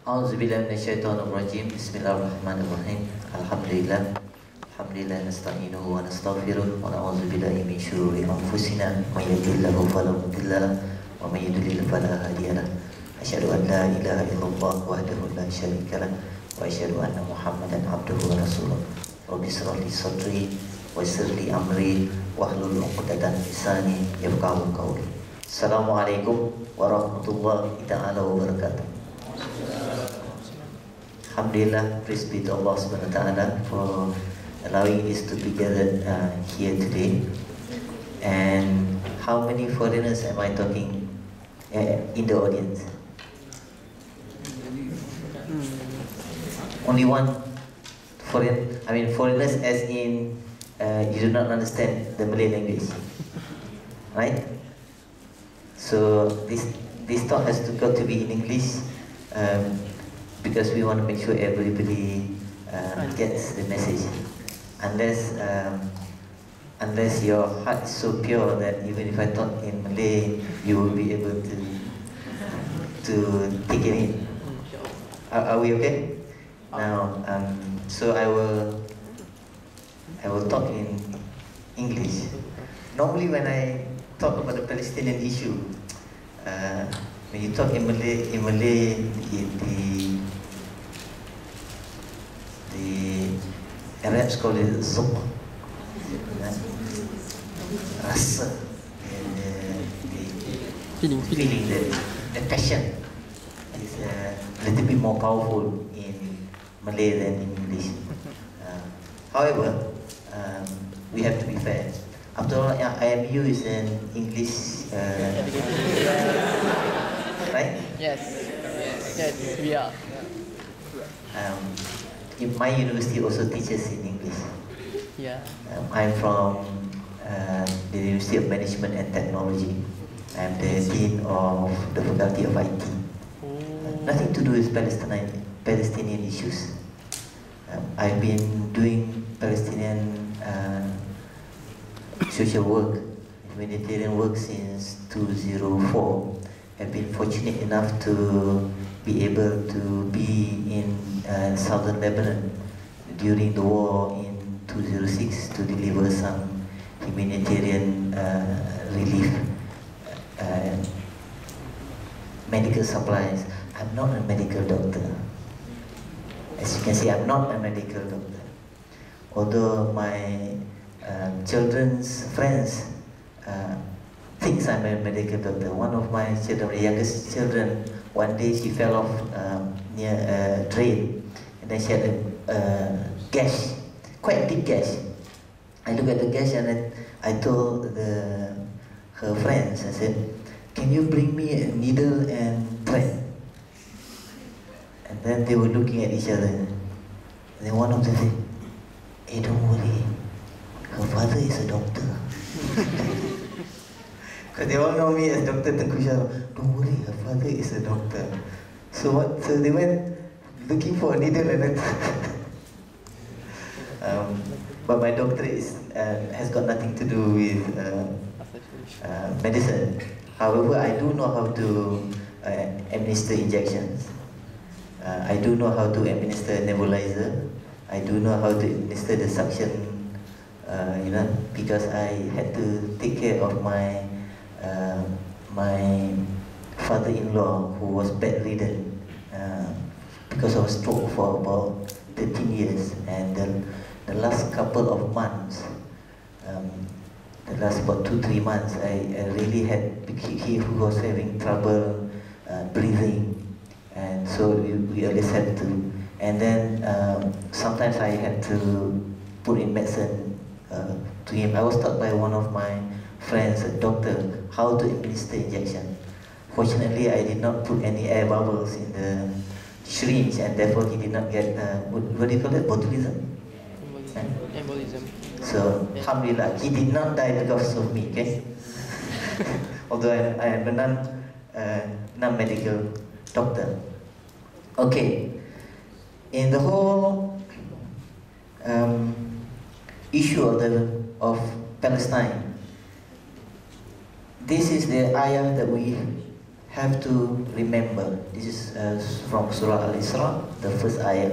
A'udzubillahi minasyaitonirrajim. Bismillahirrahmanirrahim. Alhamdulillah nasta'inuhu wa nastaghfiruh wa na'udzubillahi min syururi anfusina may yahdihillahu fala mudilla lahu wa may yudlil fala hadiya lahu. Asyhadu an la ilaha illallah wahdahu la syarika lahu wa asyhadu anna Muhammadan abduhu wa rasuluh. Rabbi shrah li sadri wa yassir li amri wahlul 'uqdatam min lisani yafqahu qawli. Assalamualaikum warahmatullahi taala wabarakatuh. Alhamdulillah, praise be to Allah subhanahu wa ta'ala for allowing us to be gathered here today. And how many foreigners am I talking in the audience? Only one foreigners as in you do not understand the Malay language, right? So this talk has got to be in English. Because we want to make sure everybody gets the message. Unless your heart is so pure that even if I talk in Malay, you will be able to take it in. Are we okay? Now, so I will talk in English. Normally, when I talk about the Palestinian issue, when you talk in Malay, the Arabs call it zuq, rasa, feeling, the passion is a little bit more powerful in Malay than in English. However, we have to be fair. After all, IMU is an English, right? Yes, we are. My university also teaches in English. Yeah. I'm from the University of Management and Technology. I'm the Dean of the Faculty of IT. Nothing to do with Palestinian issues. I've been doing Palestinian social work, humanitarian work since 2004. I've been fortunate enough to be able to be in southern Lebanon during the war in 2006 to deliver some humanitarian relief, medical supplies. I'm not a medical doctor. As you can see, I'm not a medical doctor. Although my children's friends thinks I'm a medical doctor. One of my children, the youngest children, one day she fell off near a drain, and then she had a gash, quite deep gash. I looked at the gash and I told her friends, I said, "Can you bring me a needle and thread?" And then they were looking at each other, and then one of them said, "Hey, don't worry, her father is a doctor." Because they all know me as Dr. Tengku Shah. Don't worry, her father is a doctor. So they went looking for a needle and but my doctorate has got nothing to do with medicine. However, I do know how to administer injections. I do know how to administer nebulizer. I do know how to administer the suction, because I had to take care of my father-in-law who was bedridden because of stroke for about 13 years, and the last couple of months, the last about 2-3 months, I really had, he was having trouble breathing, and so we always had to, and then sometimes I had to put in medicine to him. I was taught by one of my friends, a doctor, how to administer injection. Fortunately, I did not put any air bubbles in the syringe, and therefore he did not get, what do you call it, botulism? Embolism. So, alhamdulillah, he did not die because of me, okay? Although I am a non-medical doctor. Okay, in the whole issue of Palestine, this is the ayah that we have to remember, this is from Surah Al-Isra, the first ayah,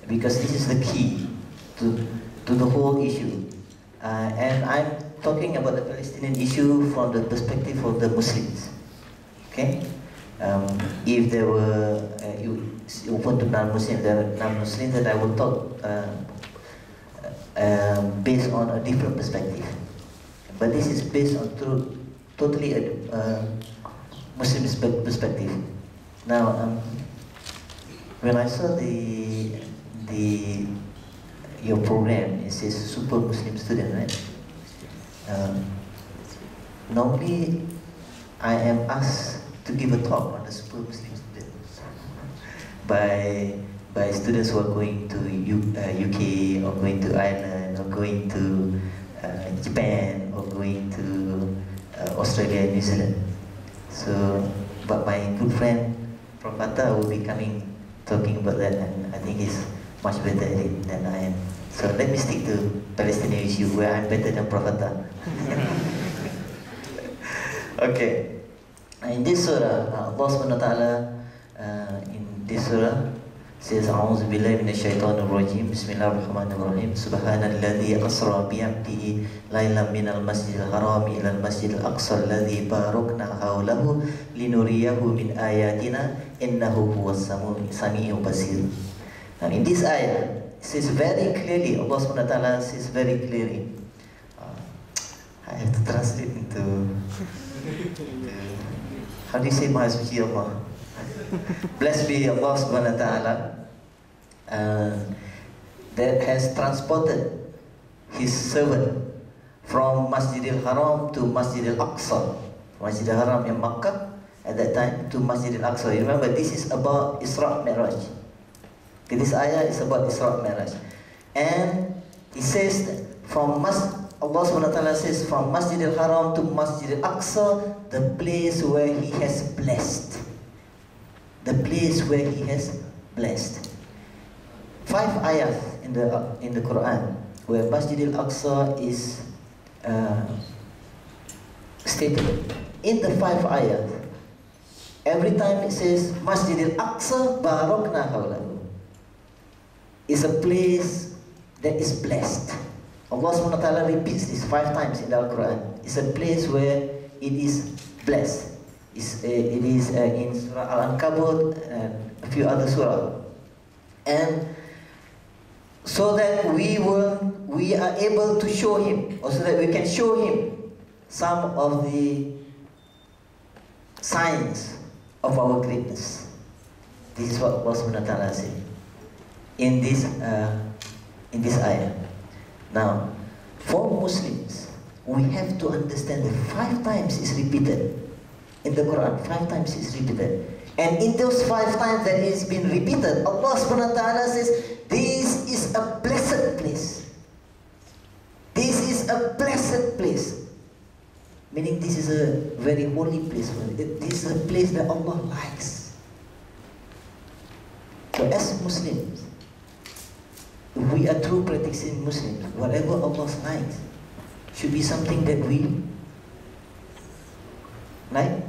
because this is the key to the whole issue. And I'm talking about the Palestinian issue from the perspective of the Muslims. Okay? If there were open to non-Muslims, then I will talk based on a different perspective. But this is based on totally a Muslim perspective. Now, when I saw your program, it says Super Muslim Student, right? Normally, I am asked to give a talk on the Super Muslim Students by students who are going to UK or going to Ireland or going to Japan or going to Australia and New Zealand. So, but my good friend from Qatar will be coming talking about that, and I think he's much better at it than I am. So let me stick to Palestinian issue where I'm better than Prof. Atta. Okay. In this surah, Allah subhanahu wa ta'ala in this surah says, A'udhu billahi minash shaitanir rajim, Bismillahirrahmanirrahim, Subhanalladhi asra bi'abdihi laylan minal masjidil harami ilal masjidil aqsa alladhi barakna hawlahu linuriyahu min ayatina innahu huwas sami'u basir. Now in this ayah, it says very clearly, Allah subhanahu wa ta'ala says very clearly, I have to translate into how do you say Maha Suci Allah? Blessed be Allah subhanahu wa ta'ala that has transported his servant from Masjidil Haram to Masjidil Aqsa. Masjidil Haram in Makkah at that time to Masjidil Aqsa. You remember, this is about Isra Mi'raj. Okay, this ayah is about Isra Mi'raj. And it says that Allah subhanahu wa ta'ala says from Masjidil Haram to Masjidil Aqsa, the place where He has blessed. The place where He has blessed. 5 ayahs in the Quran where Masjidil Aqsa is stated. In the 5 ayahs, every time it says Masjidil Aqsa barakna hawlahu. Is a place that is blessed. Allah subhanahu wa ta'ala repeats this 5 times in the Al-Quran. It's a place where it is blessed. It is in Surah Al-Ankabut and a few other surah. And so that we are able to show him, or so that we can show him some of the signs of our greatness. This is what Allah subhanahu wa ta'ala said in this ayah. Now, for Muslims, we have to understand that 5 times is repeated in the Quran. 5 times is repeated, and in those 5 times that it's been repeated, Allah subhanahu wa ta'ala says, this is a blessed place. This is a blessed place. Meaning this is a very holy place. This is a place that Allah likes. So as Muslims, we are true practicing Muslims. Whatever Allah likes should be something that we like.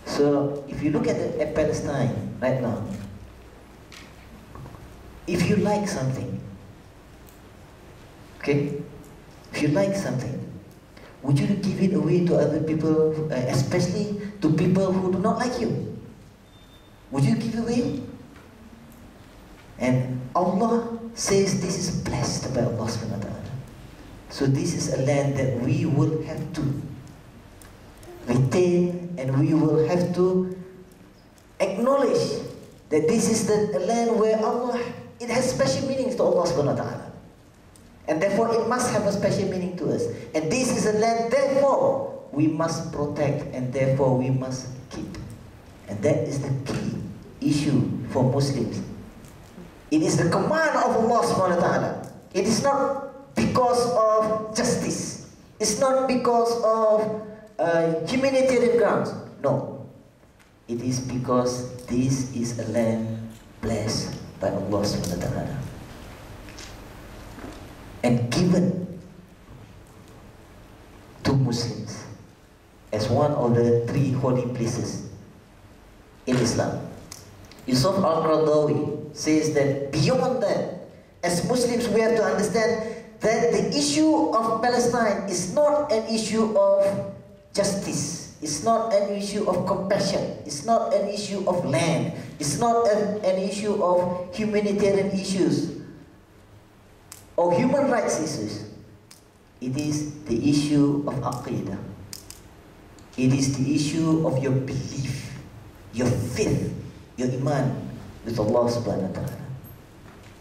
So if you look at Palestine right now, if you like something, okay, if you like something, would you give it away to other people, especially to people who do not like you? Would you give away? And Allah says this is blessed by Allah subhanahu wa ta'ala. So this is a land that we will have to retain, and we will have to acknowledge that this is the land where Allah, it has special meanings to Allah subhanahu wa ta'ala. And therefore it must have a special meaning to us. And this is a land, therefore we must protect, and therefore we must keep. And that is the key issue for Muslims. It is the command of Allah subhanahu wa ta'ala. It is not because of justice. It's not because of humanitarian grounds. No. It is because this is a land blessed by Allah subhanahu wa ta'ala. And given to Muslims as one of the 3 holy places in Islam. Yusuf al-Qaradawi says that beyond that, as Muslims we have to understand that the issue of Palestine is not an issue of justice, it's not an issue of compassion, it's not an issue of land, it's not an issue of humanitarian issues or human rights issues. It is the issue of aqidah. It is the issue of your belief, your faith, your iman with Allah subhanahu wa ta'ala.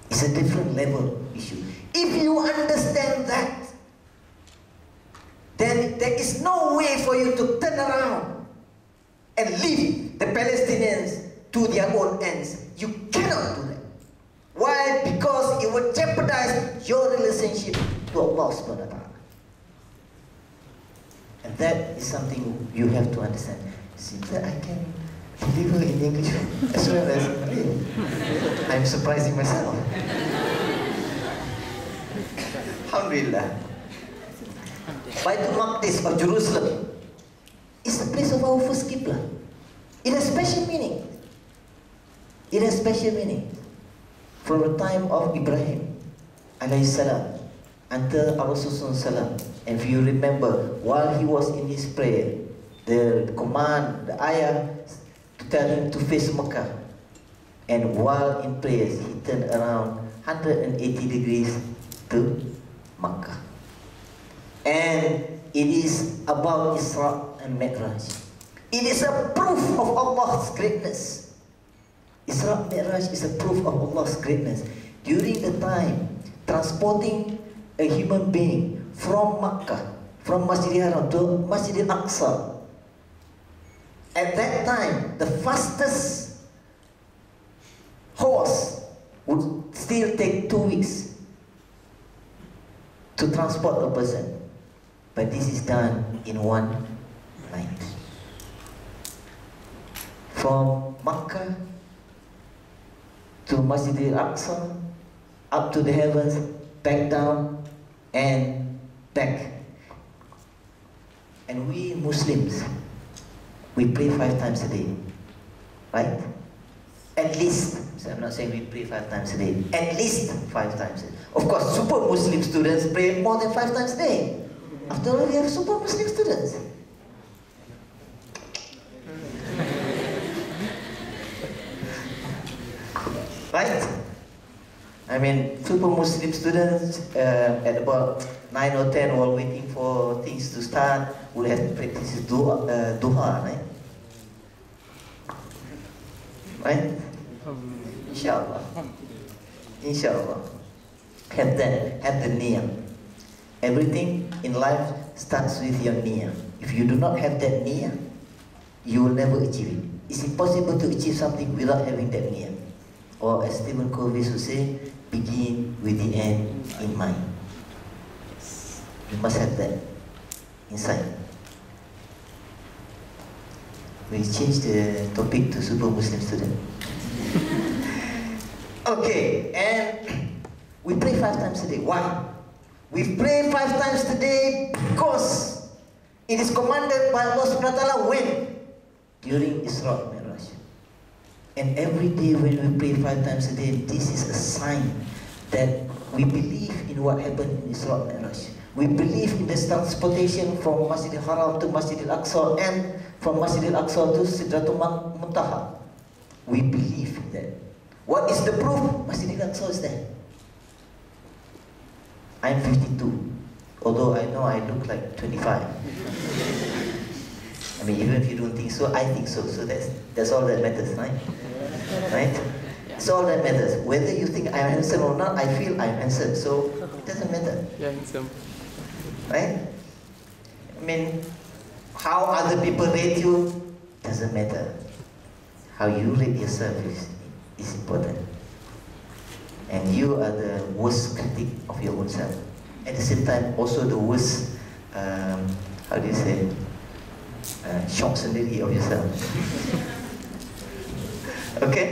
It's a different level issue. If you understand that, then there is no way for you to turn around and leave the Palestinians to their own ends. You cannot do that. Why? Because it would jeopardize your relationship to Allah subhanahu wa ta'ala. And that is something you have to understand. Seems that I can deliver in English as well as Malay. I'm surprising myself. Alhamdulillah. Baitul Maqdis of Jerusalem is the place of our first Qibla. It has special meaning. It has special meaning. From the time of Ibrahim alayhi salam until Rasulullah salam. And if you remember, while he was in his prayer, the command, the ayah to tell him to face Mecca. And while in prayers, he turned around 180 degrees to Makkah. And it is about Isra and Mi'raj. It is a proof of Allah's greatness. Isra and Mi'raj is a proof of Allah's greatness. During the time transporting a human being from Makkah, from Masjid al-Haram to Masjid al-Aqsa, at that time the fastest horse would still take 2 weeks to transport a person, but this is done in one night. From Makkah to Masjid al-Aqsa, up to the heavens, back down and back. And we Muslims, we pray 5 times a day, right? At least. So I'm not saying we pray 5 times a day. At least 5 times a day. Of course, super Muslim students pray more than 5 times a day. After all, we have super Muslim students. Right? I mean, super Muslim students at about 9 or 10 while waiting for things to start will have to practice duha, right? Right? Inshallah. Inshallah. Have the niyyah. Everything in life starts with your niyyah. If you do not have that niyyah, you will never achieve it. It's impossible to achieve something without having that niyyah. Or as Stephen Covey would say, begin with the end in mind. You must have that inside. We change the topic to super Muslim student. Okay, and we pray 5 times a day. Why? We pray 5 times a day because it is commanded by Allah subhanahu wa ta'ala when? During Isra and Mi'raj. And every day when we pray 5 times a day, this is a sign that we believe in what happened in Isra and Mi'raj. We believe in the transportation from Masjid al-Haram to Masjid al-Aqsa and from Masjid al-Aqsa to Sidratul Muntaha. We believe in that. What is the proof? Masjid al-Aqsa is there. I'm 52, although I know I look like 25. I mean, even if you don't think so, I think so. So that's all that matters, right? Right? That's all that matters. Whether you think I'm handsome or not, I feel I'm handsome. So it doesn't matter. Yeah, handsome. Right? I mean, how other people rate you doesn't matter. How you rate yourself is important. And you are the worst critic of your own self. At the same time, also the worst, how do you say, shock sendiri of yourself. Okay?